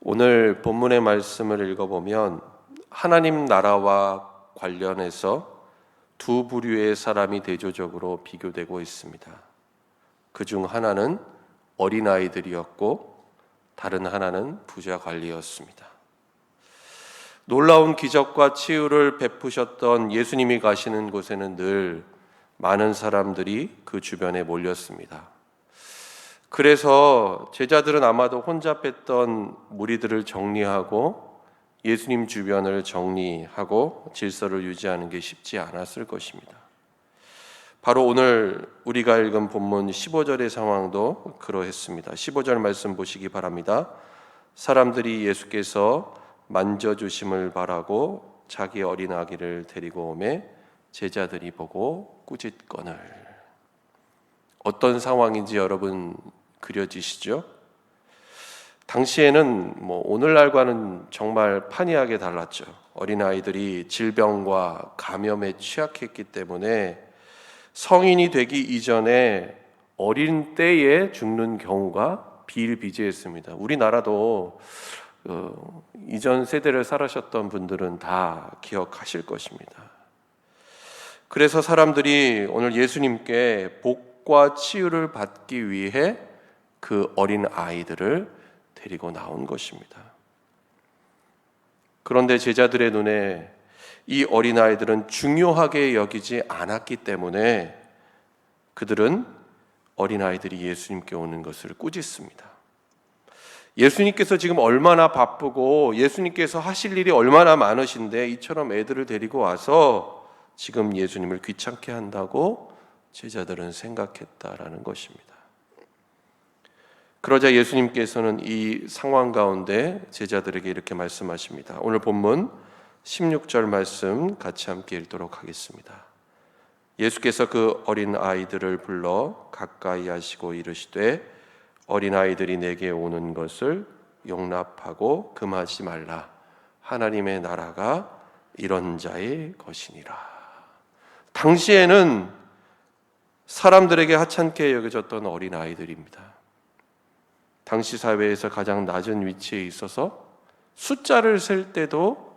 오늘 본문의 말씀을 읽어보면 하나님 나라와 관련해서 두 부류의 사람이 대조적으로 비교되고 있습니다. 그중 하나는 어린아이들이었고 다른 하나는 부자 관리였습니다. 놀라운 기적과 치유를 베푸셨던 예수님이 가시는 곳에는 늘 많은 사람들이 그 주변에 몰렸습니다. 그래서 제자들은 아마도 혼자 뺐던 무리들을 정리하고 예수님 주변을 정리하고 질서를 유지하는 게 쉽지 않았을 것입니다. 바로 오늘 우리가 읽은 본문 15절의 상황도 그러했습니다. 15절 말씀 보시기 바랍니다. 사람들이 예수께서 만져주심을 바라고 자기 어린 아기를 데리고 오매 제자들이 보고 꾸짖거늘. 어떤 상황인지 여러분 그려지시죠? 당시에는 오늘날과는 정말 판이하게 달랐죠. 어린아이들이 질병과 감염에 취약했기 때문에 성인이 되기 이전에 어린 때에 죽는 경우가 비일비재했습니다. 우리나라도 이전 세대를 살아셨던 분들은 다 기억하실 것입니다. 그래서 사람들이 오늘 예수님께 복과 치유를 받기 위해 그 어린 아이들을 데리고 나온 것입니다. 그런데 제자들의 눈에 이 어린 아이들은 중요하게 여기지 않았기 때문에 그들은 어린 아이들이 예수님께 오는 것을 꾸짖습니다. 예수님께서 지금 얼마나 바쁘고 예수님께서 하실 일이 얼마나 많으신데 이처럼 애들을 데리고 와서 지금 예수님을 귀찮게 한다고 제자들은 생각했다라는 것입니다. 그러자 예수님께서는 이 상황 가운데 제자들에게 이렇게 말씀하십니다. 오늘 본문 16절 말씀 같이 함께 읽도록 하겠습니다. 예수께서 그 어린 아이들을 불러 가까이 하시고 이르시되 어린 아이들이 내게 오는 것을 용납하고 금하지 말라. 하나님의 나라가 이런 자의 것이니라. 당시에는 사람들에게 하찮게 여겨졌던 어린 아이들입니다. 당시 사회에서 가장 낮은 위치에 있어서 숫자를 셀 때도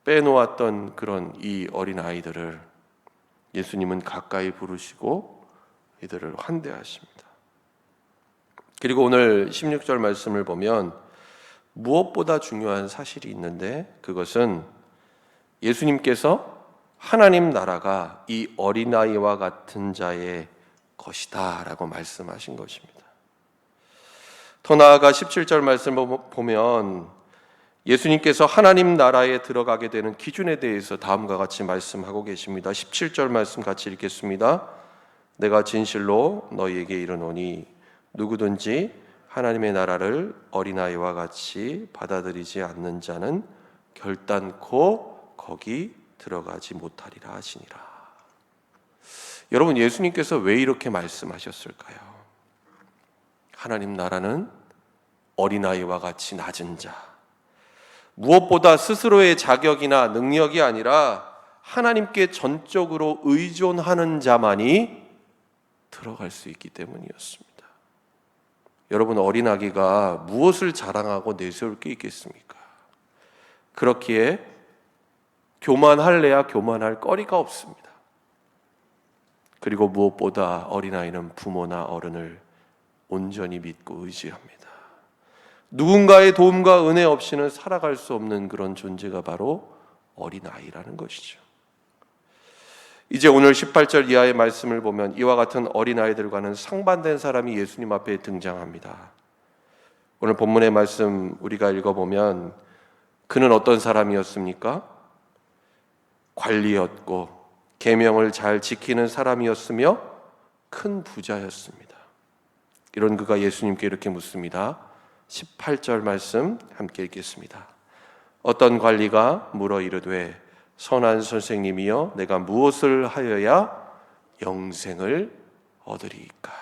빼놓았던 그런 이 어린 아이들을 예수님은 가까이 부르시고 이들을 환대하십니다. 그리고 오늘 16절 말씀을 보면 무엇보다 중요한 사실이 있는데 그것은 예수님께서 하나님 나라가 이 어린아이와 같은 자의 것이다 라고 말씀하신 것입니다. 더 나아가 17절 말씀을 보면 예수님께서 하나님 나라에 들어가게 되는 기준에 대해서 다음과 같이 말씀하고 계십니다. 17절 말씀 같이 읽겠습니다. 내가 진실로 너희에게 이르노니 누구든지 하나님의 나라를 어린아이와 같이 받아들이지 않는 자는 결단코 거기 들어가지 못하리라 하시니라. 여러분, 예수님께서 왜 이렇게 말씀하셨을까요? 하나님 나라는 어린아이와 같이 낮은 자, 무엇보다 스스로의 자격이나 능력이 아니라 하나님께 전적으로 의존하는 자만이 들어갈 수 있기 때문이었습니다. 여러분, 어린아기가 무엇을 자랑하고 내세울 게 있겠습니까? 그렇기에 교만할래야 교만할 거리가 없습니다. 그리고 무엇보다 어린아이는 부모나 어른을 온전히 믿고 의지합니다. 누군가의 도움과 은혜 없이는 살아갈 수 없는 그런 존재가 바로 어린아이라는 것이죠. 이제 오늘 18절 이하의 말씀을 보면 이와 같은 어린아이들과는 상반된 사람이 예수님 앞에 등장합니다. 오늘 본문의 말씀 우리가 읽어보면 그는 어떤 사람이었습니까? 관리였고 계명을 잘 지키는 사람이었으며 큰 부자였습니다. 이런 그가 예수님께 이렇게 묻습니다. 18절 말씀 함께 읽겠습니다. 어떤 관리가 물어 이르되 선한 선생님이여 내가 무엇을 하여야 영생을 얻으리이까?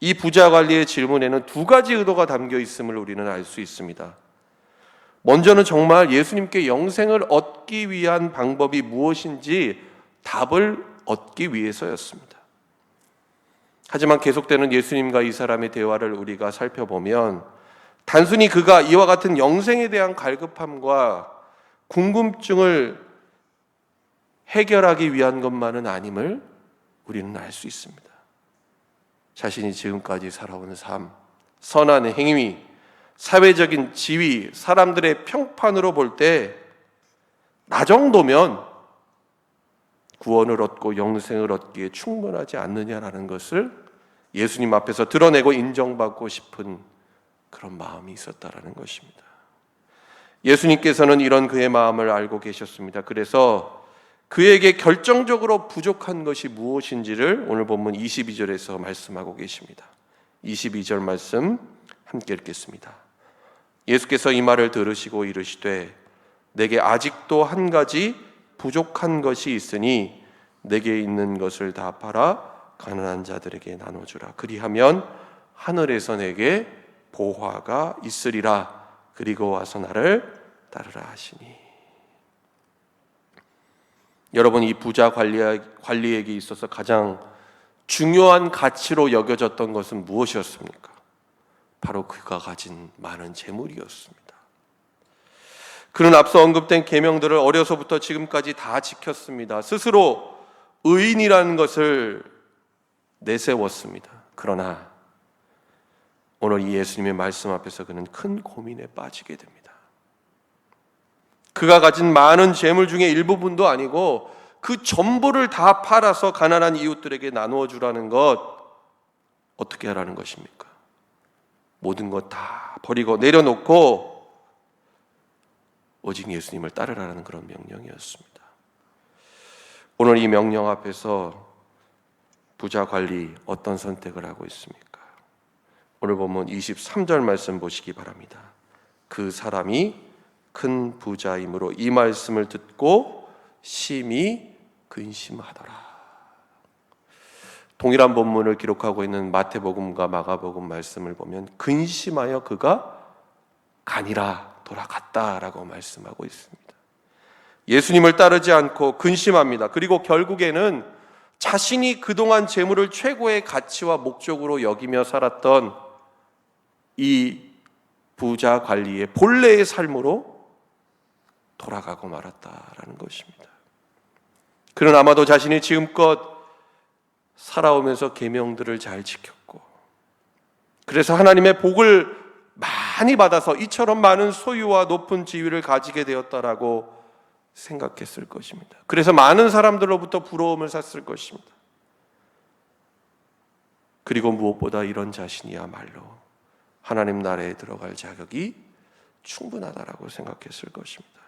이 부자 관리의 질문에는 두 가지 의도가 담겨 있음을 우리는 알 수 있습니다. 먼저는 정말 예수님께 영생을 얻기 위한 방법이 무엇인지 답을 얻기 위해서였습니다. 하지만 계속되는 예수님과 이 사람의 대화를 우리가 살펴보면 단순히 그가 이와 같은 영생에 대한 갈급함과 궁금증을 해결하기 위한 것만은 아님을 우리는 알 수 있습니다. 자신이 지금까지 살아온 삶, 선한 행위, 사회적인 지위, 사람들의 평판으로 볼 때 나 정도면 구원을 얻고 영생을 얻기에 충분하지 않느냐라는 것을 예수님 앞에서 드러내고 인정받고 싶은 그런 마음이 있었다라는 것입니다. 예수님께서는 이런 그의 마음을 알고 계셨습니다. 그래서 그에게 결정적으로 부족한 것이 무엇인지를 오늘 본문 22절에서 말씀하고 계십니다. 22절 말씀 함께 읽겠습니다. 예수께서 이 말을 들으시고 이르시되 내게 아직도 한 가지 부족한 것이 있으니 내게 있는 것을 다 팔아 가난한 자들에게 나눠주라. 그리하면 하늘에서 내게 보화가 있으리라. 그리고 와서 나를 따르라 하시니. 여러분, 이 부자 관리에게 있어서 가장 중요한 가치로 여겨졌던 것은 무엇이었습니까? 바로 그가 가진 많은 재물이었습니다. 그는 앞서 언급된 계명들을 어려서부터 지금까지 다 지켰습니다. 스스로 의인이라는 것을 내세웠습니다. 그러나 오늘 이 예수님의 말씀 앞에서 그는 큰 고민에 빠지게 됩니다. 그가 가진 많은 재물 중에 일부분도 아니고 그 전부를 다 팔아서 가난한 이웃들에게 나누어 주라는 것, 어떻게 하라는 것입니까? 모든 것 다 버리고 내려놓고 오직 예수님을 따르라는 그런 명령이었습니다. 오늘 이 명령 앞에서 부자 관리 어떤 선택을 하고 있습니까? 오늘 보면 23절 말씀 보시기 바랍니다. 그 사람이 큰 부자이므로 이 말씀을 듣고 심히 근심하더라. 동일한 본문을 기록하고 있는 마태복음과 마가복음 말씀을 보면 근심하여 그가 가니라 돌아갔다라고 말씀하고 있습니다. 예수님을 따르지 않고 근심합니다. 그리고 결국에는 자신이 그동안 재물을 최고의 가치와 목적으로 여기며 살았던 이 부자 관리의 본래의 삶으로 돌아가고 말았다라는 것입니다. 그는 아마도 자신이 지금껏 살아오면서 계명들을 잘 지켰고, 그래서 하나님의 복을 많이 받아서 이처럼 많은 소유와 높은 지위를 가지게 되었다라고 생각했을 것입니다. 그래서 많은 사람들로부터 부러움을 샀을 것입니다. 그리고 무엇보다 이런 자신이야말로 하나님 나라에 들어갈 자격이 충분하다라고 생각했을 것입니다.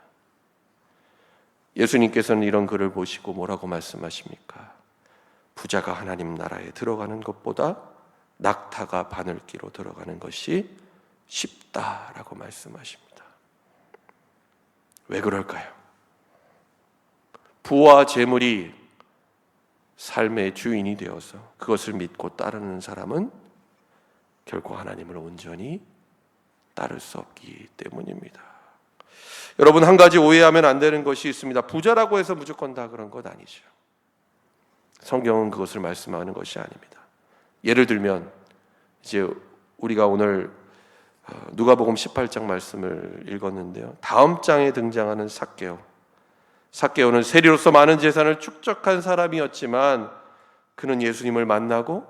예수님께서는 이런 글을 보시고 뭐라고 말씀하십니까? 부자가 하나님 나라에 들어가는 것보다 낙타가 바늘기로 들어가는 것이 쉽다라고 말씀하십니다. 왜 그럴까요? 부와 재물이 삶의 주인이 되어서 그것을 믿고 따르는 사람은 결코 하나님을 온전히 따를 수 없기 때문입니다. 여러분, 한 가지 오해하면 안 되는 것이 있습니다. 부자라고 해서 무조건 다 그런 것 아니죠. 성경은 그것을 말씀하는 것이 아닙니다. 예를 들면 이제 우리가 오늘 누가복음 18장 말씀을 읽었는데요. 다음 장에 등장하는 삭개오. 삭개오는 세리로서 많은 재산을 축적한 사람이었지만 그는 예수님을 만나고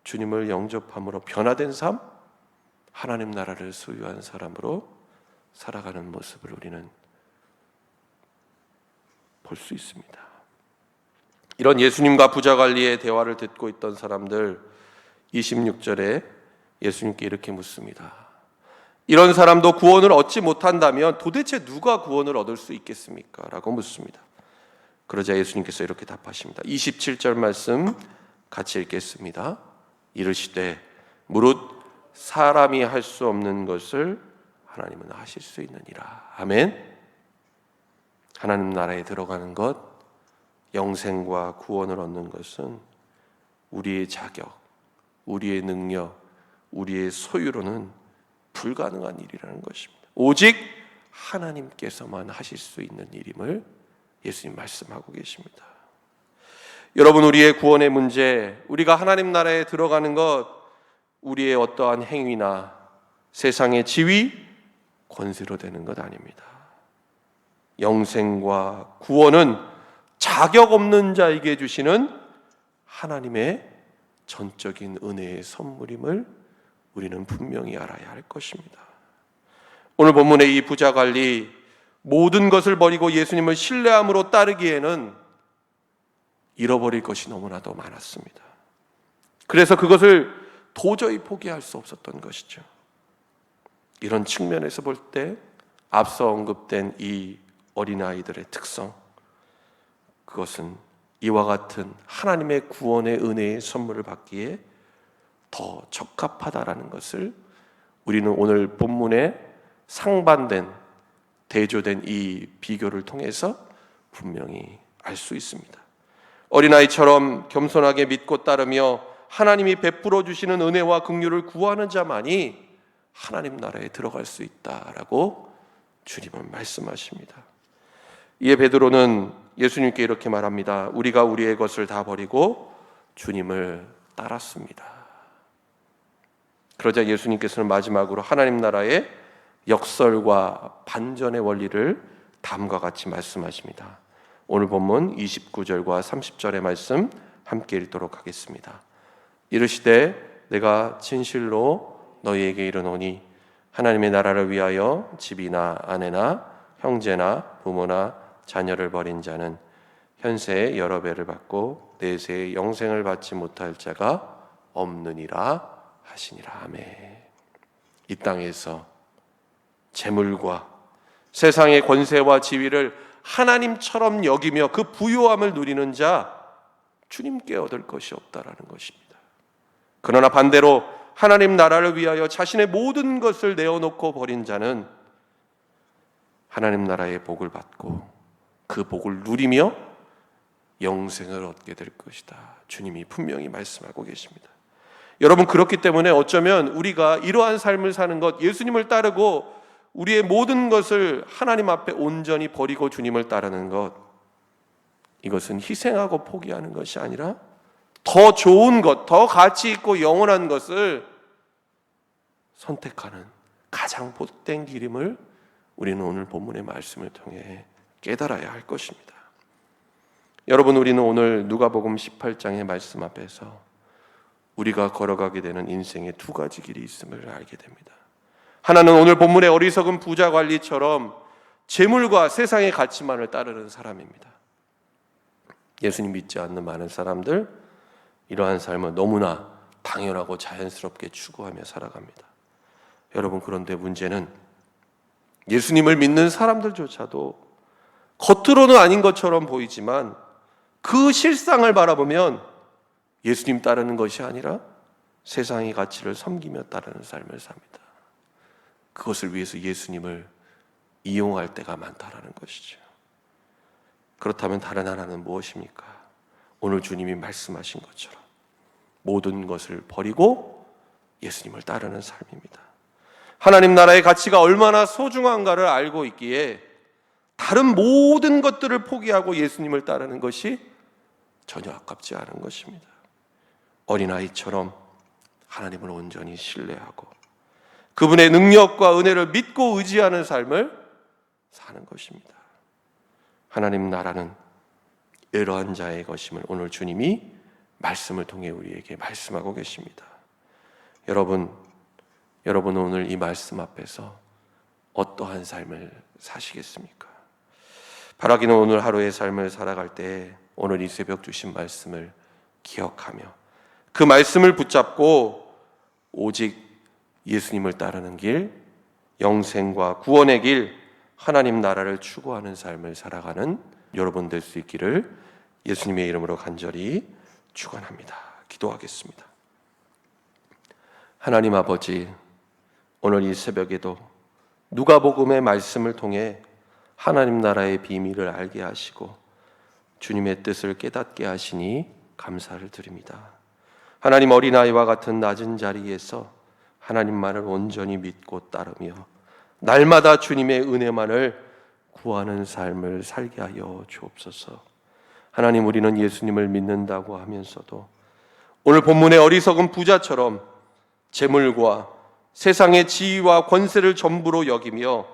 주님을 영접함으로 변화된 삶, 하나님 나라를 소유한 사람으로 살아가는 모습을 우리는 볼 수 있습니다. 이런 예수님과 부자 관리의 대화를 듣고 있던 사람들, 26절에 예수님께 이렇게 묻습니다. 이런 사람도 구원을 얻지 못한다면 도대체 누가 구원을 얻을 수 있겠습니까? 라고 묻습니다. 그러자 예수님께서 이렇게 답하십니다. 27절 말씀 같이 읽겠습니다. 이르시되 무릇 사람이 할 수 없는 것을 하나님은 하실 수 있느니라. 아멘. 하나님 나라에 들어가는 것, 영생과 구원을 얻는 것은 우리의 자격, 우리의 능력, 우리의 소유로는 불가능한 일이라는 것입니다. 오직 하나님께서만 하실 수 있는 일임을 예수님 말씀하고 계십니다. 여러분, 우리의 구원의 문제, 우리가 하나님 나라에 들어가는 것, 우리의 어떠한 행위나 세상의 지위, 권세로 되는 것 아닙니다. 영생과 구원은 자격 없는 자에게 주시는 하나님의 전적인 은혜의 선물임을 우리는 분명히 알아야 할 것입니다. 오늘 본문의 이 부자관리, 모든 것을 버리고 예수님을 신뢰함으로 따르기에는 잃어버릴 것이 너무나도 많았습니다. 그래서 그것을 도저히 포기할 수 없었던 것이죠. 이런 측면에서 볼 때 앞서 언급된 이 어린아이들의 특성, 그것은 이와 같은 하나님의 구원의 은혜의 선물을 받기에 더 적합하다라는 것을 우리는 오늘 본문에 상반된, 대조된 이 비교를 통해서 분명히 알 수 있습니다. 어린아이처럼 겸손하게 믿고 따르며 하나님이 베풀어 주시는 은혜와 긍휼을 구하는 자만이 하나님 나라에 들어갈 수 있다라고 주님은 말씀하십니다. 이에 베드로는 예수님께 이렇게 말합니다. 우리가 우리의 것을 다 버리고 주님을 따랐습니다. 그러자 예수님께서는 마지막으로 하나님 나라의 역설과 반전의 원리를 다음과 같이 말씀하십니다. 오늘 본문 29절과 30절의 말씀 함께 읽도록 하겠습니다. 이르시되 내가 진실로 너희에게 이르노니 하나님의 나라를 위하여 집이나 아내나 형제나 부모나 자녀를 버린 자는 현세에 여러 배를 받고 내세에 영생을 받지 못할 자가 없느니라 하시니라. 아멘. 이 땅에서 재물과 세상의 권세와 지위를 하나님처럼 여기며 그 부요함을 누리는 자, 주님께 얻을 것이 없다라는 것입니다. 그러나 반대로 하나님 나라를 위하여 자신의 모든 것을 내어놓고 버린 자는 하나님 나라의 복을 받고 그 복을 누리며 영생을 얻게 될 것이다. 주님이 분명히 말씀하고 계십니다. 여러분, 그렇기 때문에 어쩌면 우리가 이러한 삶을 사는 것, 예수님을 따르고 우리의 모든 것을 하나님 앞에 온전히 버리고 주님을 따르는 것, 이것은 희생하고 포기하는 것이 아니라 더 좋은 것, 더 가치 있고 영원한 것을 선택하는 가장 복된 길임을 우리는 오늘 본문의 말씀을 통해 깨달아야 할 것입니다. 여러분, 우리는 오늘 누가복음 18장의 말씀 앞에서 우리가 걸어가게 되는 인생의 두 가지 길이 있음을 알게 됩니다. 하나는 오늘 본문의 어리석은 부자 관리처럼 재물과 세상의 가치만을 따르는 사람입니다. 예수님 믿지 않는 많은 사람들, 이러한 삶을 너무나 당연하고 자연스럽게 추구하며 살아갑니다. 여러분, 그런데 문제는 예수님을 믿는 사람들조차도 겉으로는 아닌 것처럼 보이지만 그 실상을 바라보면 예수님 따르는 것이 아니라 세상의 가치를 섬기며 따르는 삶을 삽니다. 그것을 위해서 예수님을 이용할 때가 많다라는 것이죠. 그렇다면 다른 하나는 무엇입니까? 오늘 주님이 말씀하신 것처럼 모든 것을 버리고 예수님을 따르는 삶입니다. 하나님 나라의 가치가 얼마나 소중한가를 알고 있기에 다른 모든 것들을 포기하고 예수님을 따르는 것이 전혀 아깝지 않은 것입니다. 어린아이처럼 하나님을 온전히 신뢰하고 그분의 능력과 은혜를 믿고 의지하는 삶을 사는 것입니다. 하나님 나라는 이러한 자의 것임을 오늘 주님이 말씀을 통해 우리에게 말씀하고 계십니다. 여러분 오늘 이 말씀 앞에서 어떠한 삶을 사시겠습니까? 바라기는 오늘 하루의 삶을 살아갈 때 오늘 이 새벽 주신 말씀을 기억하며 그 말씀을 붙잡고 오직 예수님을 따르는 길, 영생과 구원의 길, 하나님 나라를 추구하는 삶을 살아가는 여러분 될 수 있기를 예수님의 이름으로 간절히 축원합니다. 기도하겠습니다. 하나님 아버지, 오늘 이 새벽에도 누가복음의 말씀을 통해 하나님 나라의 비밀을 알게 하시고 주님의 뜻을 깨닫게 하시니 감사를 드립니다. 하나님, 어린아이와 같은 낮은 자리에서 하나님만을 온전히 믿고 따르며 날마다 주님의 은혜만을 구하는 삶을 살게 하여 주옵소서. 하나님, 우리는 예수님을 믿는다고 하면서도 오늘 본문의 어리석은 부자처럼 재물과 세상의 지위와 권세를 전부로 여기며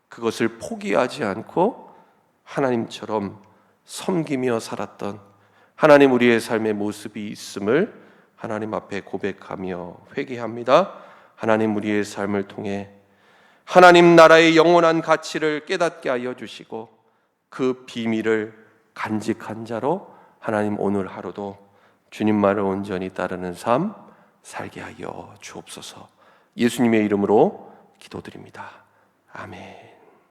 그것을 포기하지 않고 하나님처럼 섬기며 살았던 하나님 우리의 삶의 모습이 있음을 하나님 앞에 고백하며 회개합니다. 하나님 우리의 삶을 통해 하나님 나라의 영원한 가치를 깨닫게 하여 주시고 그 비밀을 간직한 자로 하나님 오늘 하루도 주님만을 온전히 따르는 삶 살게 하여 주옵소서. 예수님의 이름으로 기도드립니다. 아멘.